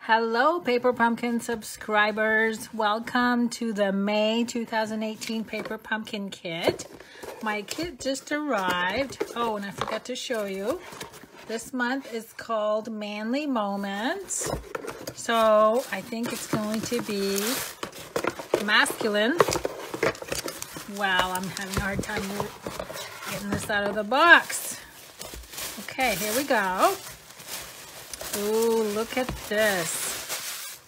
Hello, Paper Pumpkin subscribers. Welcome to the May 2018 Paper Pumpkin Kit. My kit just arrived. Oh, and I forgot to show you. This month is called Manly Moments. So I think it's going to be masculine. Wow, I'm having a hard time getting this out of the box. Okay, here we go. Ooh, look at this.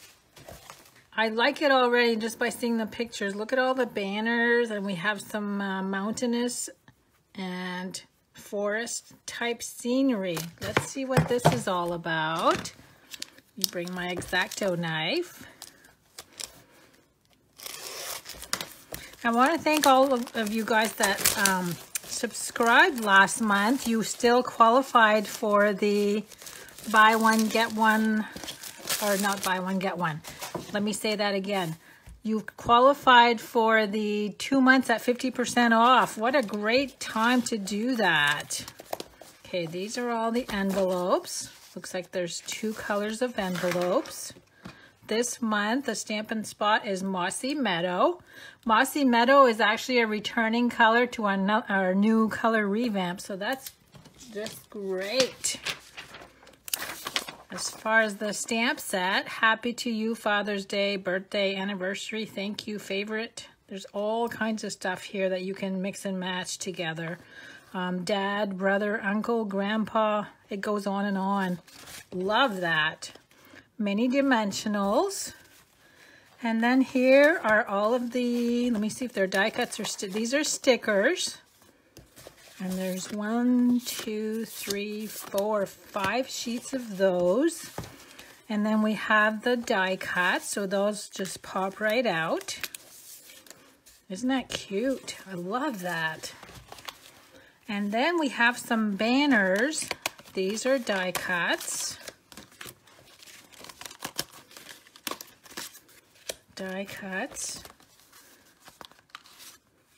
I like it already just by seeing the pictures. Look at all the banners, and we have some mountainous and forest type scenery. Let's see what this is all about. Let me bring my X-Acto knife. I want to thank all of you guys that subscribed last month. You still qualified for the buy one, get one, or not buy one, get one. Let me say that again. You qualified for the 2 months at 50% off. What a great time to do that. Okay, these are all the envelopes. Looks like there's 2 colors of envelopes. This month, the Stampin' Spot is Mossy Meadow. Mossy Meadow is actually a returning color to our new color revamp, so that's just great. As far as the stamp set, happy to you, Father's Day, birthday, anniversary, thank you, favorite. There's all kinds of stuff here that you can mix and match together. Dad, brother, uncle, grandpa, it goes on and on. Love that. Many dimensionals. And then here are all of the, let me see if they're die cuts or these are stickers. And there's 1, 2, 3, 4, 5 sheets of those. And then we have the die cuts, so those just pop right out. Isn't that cute? I love that. And then we have some banners. These are die cuts. Die cuts.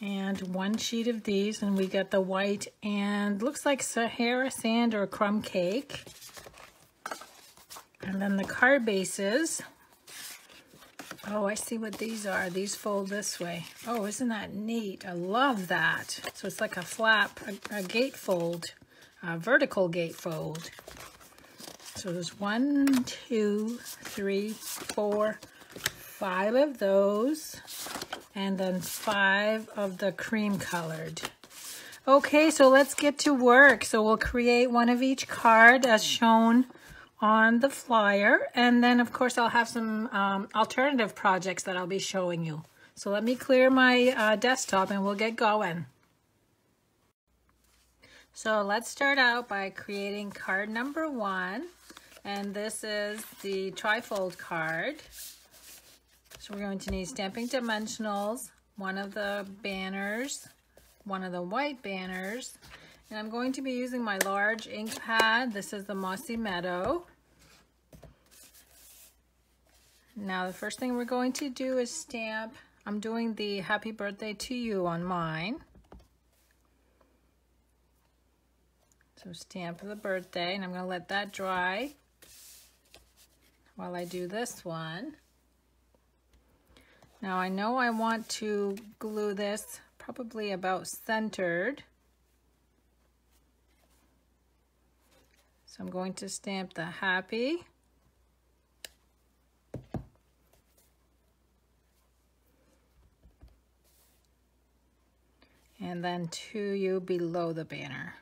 And 1 sheet of these, and we got the white and looks like Sahara sand or crumb cake. And then the card bases. Oh, I see what these are. These fold this way. Oh, isn't that neat? I love that. So it's like a flap, a gatefold, a vertical gatefold. So there's 1, 2, 3, 4, 5 of those. And then 5 of the cream colored. Okay, so let's get to work. So we'll create one of each card as shown on the flyer. And then of course I'll have some alternative projects that I'll be showing you. So let me clear my desktop and we'll get going. So let's start out by creating card number 1. And this is the trifold card. So we're going to need stamping dimensionals, 1 of the banners, 1 of the white banners, and I'm going to be using my large ink pad. This is the Mossy Meadow. Now the first thing we're going to do is stamp. I'm doing the happy birthday to you on mine. So stamp the birthday, and I'm going to let that dry while I do this one. Now I know I want to glue this probably about centered. So I'm going to stamp the happy. And then to you below the banner.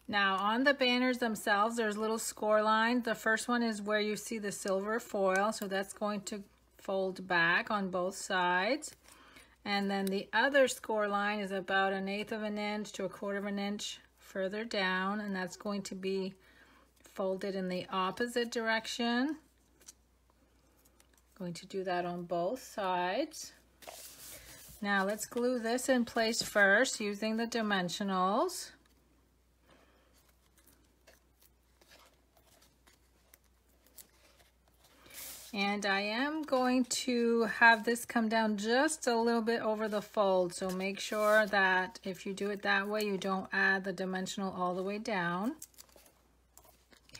Now on the banners themselves, there's little score lines. The first one is where you see the silver foil, so that's going to fold back on both sides. And then the other score line is about 1/8 of an inch to 1/4 of an inch further down, and that's going to be folded in the opposite direction. Going to do that on both sides. Now let's glue this in place first using the dimensionals. And I am going to have this come down just a little bit over the fold. So make sure that if you do it that way, you don't add the dimensional all the way down.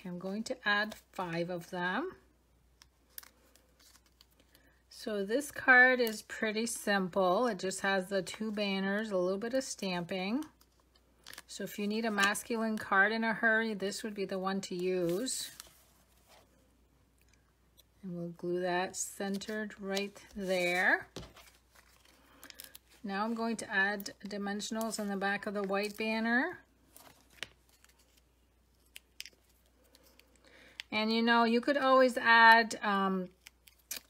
Okay, I'm going to add 5 of them. So this card is pretty simple. It just has the 2 banners, a little bit of stamping. So if you need a masculine card in a hurry, this would be the one to use. And we'll glue that centered right there. Now I'm going to add dimensionals in the back of the white banner. And you know, you could always add,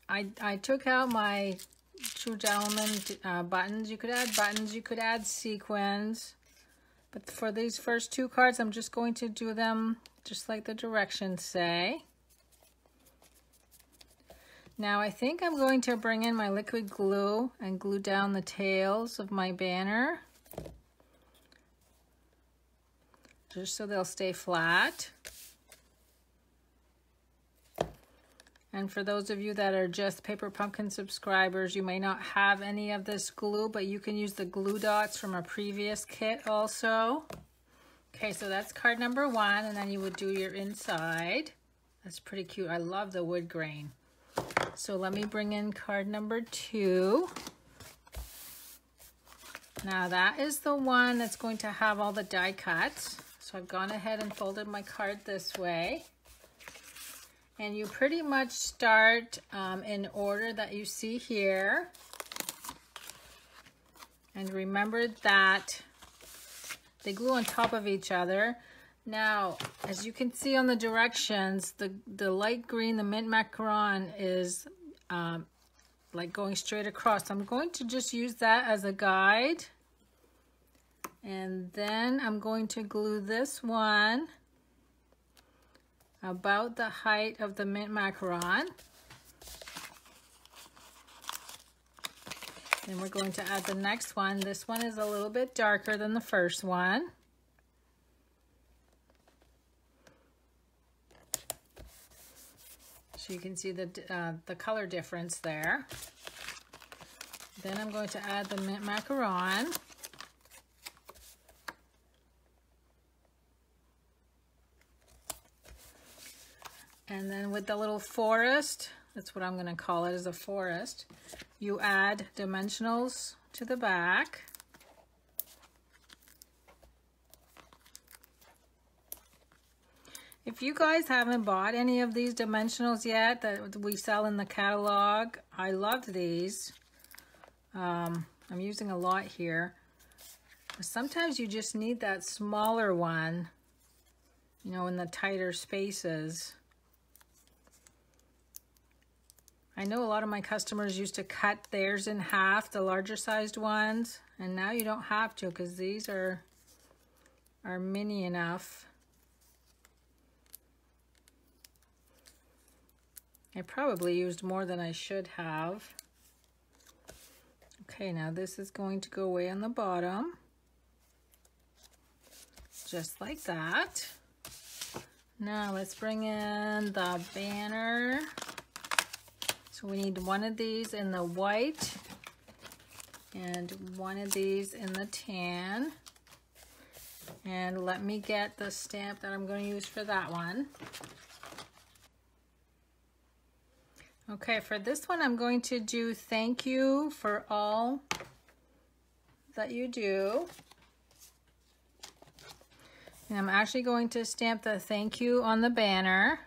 I took out my True Gentleman buttons. You could add buttons, you could add sequins. But for these first 2 cards, I'm just going to do them just like the directions say. Now I think I'm going to bring in my liquid glue and glue down the tails of my banner, just so they'll stay flat. And for those of you that are just Paper Pumpkin subscribers, you may not have any of this glue, but you can use the glue dots from a previous kit also. Okay, so that's card number 1, and then you would do your inside. That's pretty cute. I love the wood grain. So let me bring in card number 2. Now that is the one that's going to have all the die cuts. So I've gone ahead and folded my card this way. And you pretty much start in order that you see here. And remember that they glue on top of each other. Now, as you can see on the directions, the light green, the mint macaron, is like going straight across. I'm going to just use that as a guide. And then I'm going to glue this one about the height of the mint macaron. And we're going to add the next one. This one is a little bit darker than the first one. So you can see the color difference there. Then I'm going to add the mint macaron. And then with the little forest, that's what I'm going to call it, is a forest, you add dimensionals to the back. If you guys haven't bought any of these dimensionals yet that we sell in the catalog, I love these. I'm using a lot here. Sometimes you just need that smaller one, you know, in the tighter spaces. I know a lot of my customers used to cut theirs in half, the larger sized ones, and now you don't have to because these are mini enough. I probably used more than I should have. Okay, now this is going to go away on the bottom, just like that. Now let's bring in the banner. So we need one of these in the white and one of these in the tan. And let me get the stamp that I'm going to use for that one. Okay, for this one I'm going to do thank you for all that you do. And I'm actually going to stamp the thank you on the banner.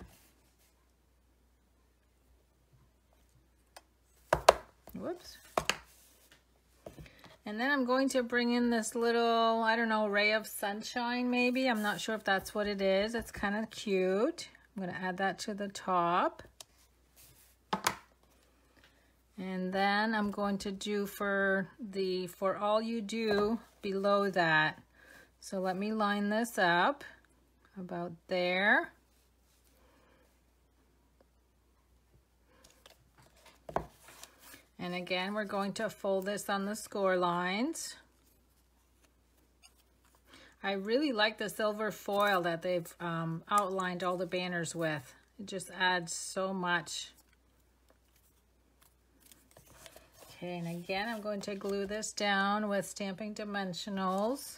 Whoops. And then I'm going to bring in this little, I don't know, ray of sunshine maybe. I'm not sure if that's what it is. It's kind of cute. I'm going to add that to the top. And then I'm going to do for all you do below that. So let me line this up about there. And again, we're going to fold this on the score lines. I really like the silver foil that they've outlined all the banners with. It just adds so much. Okay, and again, I'm going to glue this down with Stamping Dimensionals.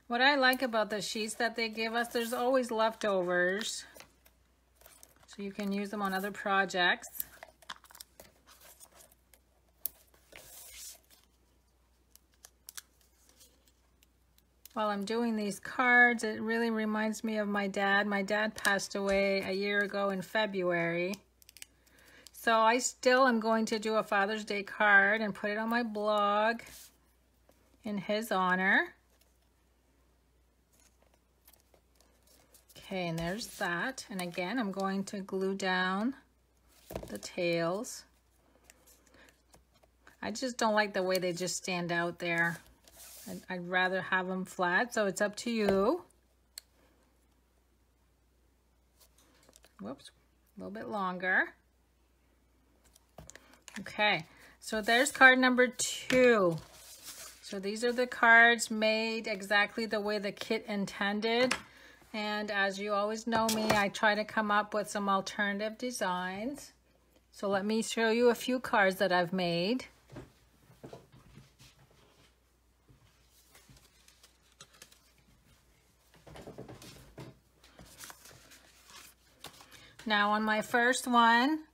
What I like about the sheets that they give us, there's always leftovers. So you can use them on other projects. While I'm doing these cards, it really reminds me of my dad. My dad passed away a year ago in February. So I still am going to do a Father's Day card and put it on my blog in his honor. Okay, and there's that. And again, I'm going to glue down the tails. I just don't like the way they just stand out there. I'd rather have them flat, so it's up to you. Whoops, a little bit longer. Okay, so there's card number 2. So these are the cards made exactly the way the kit intended. And as you always know me, I try to come up with some alternative designs. So let me show you a few cards that I've made. Now on my first one,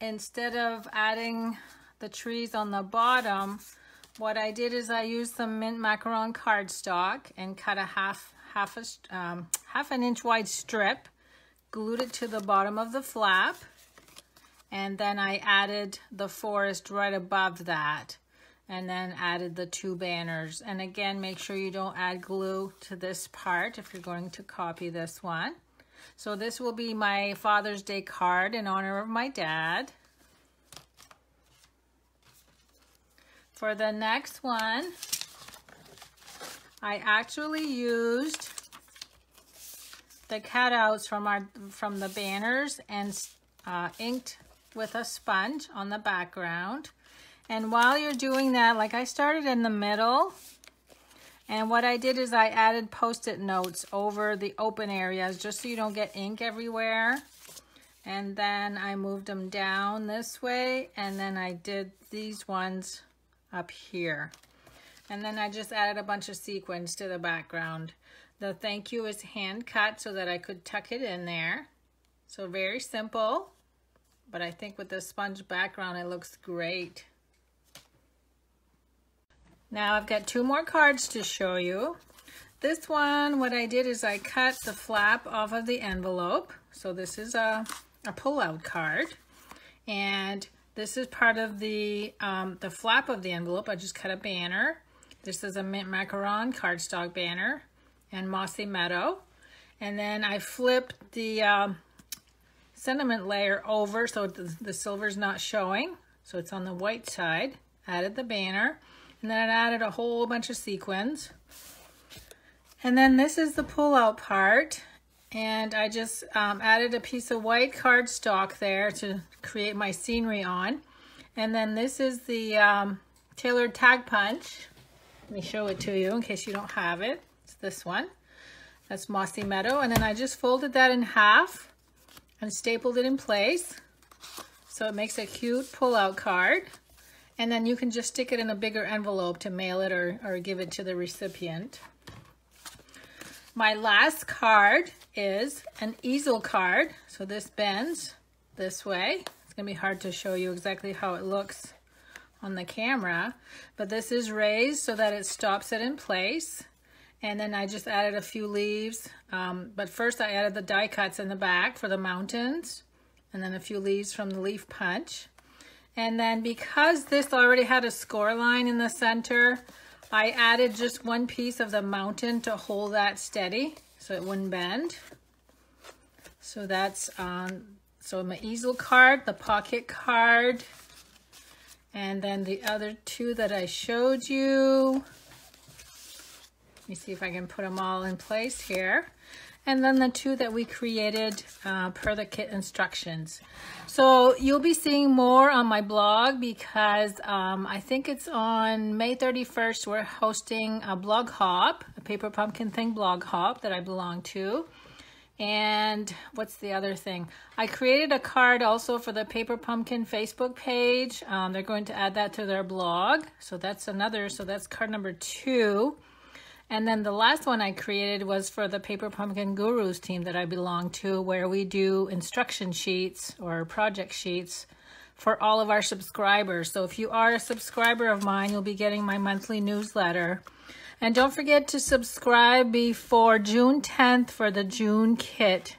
instead of adding the trees on the bottom, what I did is I used some mint macaron cardstock and cut a half an inch wide strip, glued it to the bottom of the flap, and then I added the forest right above that, and then added the 2 banners. And again, make sure you don't add glue to this part if you're going to copy this one. So this will be my Father's Day card in honor of my dad. For the next one, I actually used the cutouts from the banners and inked with a sponge on the background. And while you're doing that, like I started in the middle, and what I did is I added Post-it notes over the open areas just so you don't get ink everywhere. And then I moved them down this way, and then I did these ones up here. And then I just added a bunch of sequins to the background. The thank you is hand cut so that I could tuck it in there. So very simple, but I think with the sponge background it looks great. Now I've got 2 more cards to show you. This one, what I did is I cut the flap off of the envelope. So this is a pull-out card. And this is part of the flap of the envelope. I just cut a banner. This is a mint macaron cardstock banner and mossy meadow. And then I flipped the sentiment layer over so the silver's not showing. So it's on the white side. Added the banner. And then I added a whole bunch of sequins. And then this is the pull-out part. And I just added a piece of white cardstock there to create my scenery on. And then this is the tailored tag punch. Let me show it to you in case you don't have it. It's this one. That's Mossy Meadow. And then I just folded that in half and stapled it in place. So it makes a cute pull-out card. And then you can just stick it in a bigger envelope to mail it or give it to the recipient. My last card is an easel card. So this bends this way. It's going to be hard to show you exactly how it looks on the camera. But this is raised so that it stops it in place. And then I just added a few leaves. But first I added the die cuts in the back for the mountains. And then a few leaves from the leaf punch. And then because this already had a score line in the center, I added just 1 piece of the mountain to hold that steady so it wouldn't bend. So that's so my easel card, the pocket card, and then the other 2 that I showed you. Let me see if I can put them all in place here. And then the 2 that we created per the kit instructions. So you'll be seeing more on my blog because I think it's on May 31st, we're hosting a blog hop, a Paper Pumpkin Thing blog hop that I belong to. And what's the other thing? I created a card also for the Paper Pumpkin Facebook page. They're going to add that to their blog. So that's card number 2. And then the last one I created was for the Paper Pumpkin Gurus team that I belong to, where we do instruction sheets or project sheets for all of our subscribers. So if you are a subscriber of mine, you'll be getting my monthly newsletter. And don't forget to subscribe before June 10th for the June kit.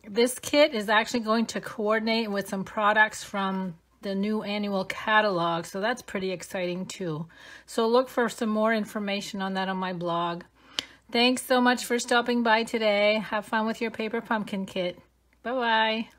This kit is actually going to coordinate with some products from the new annual catalog, so that's pretty exciting too. So look for some more information on that on my blog. Thanks so much for stopping by today. Have fun with your Paper Pumpkin kit. Bye-bye.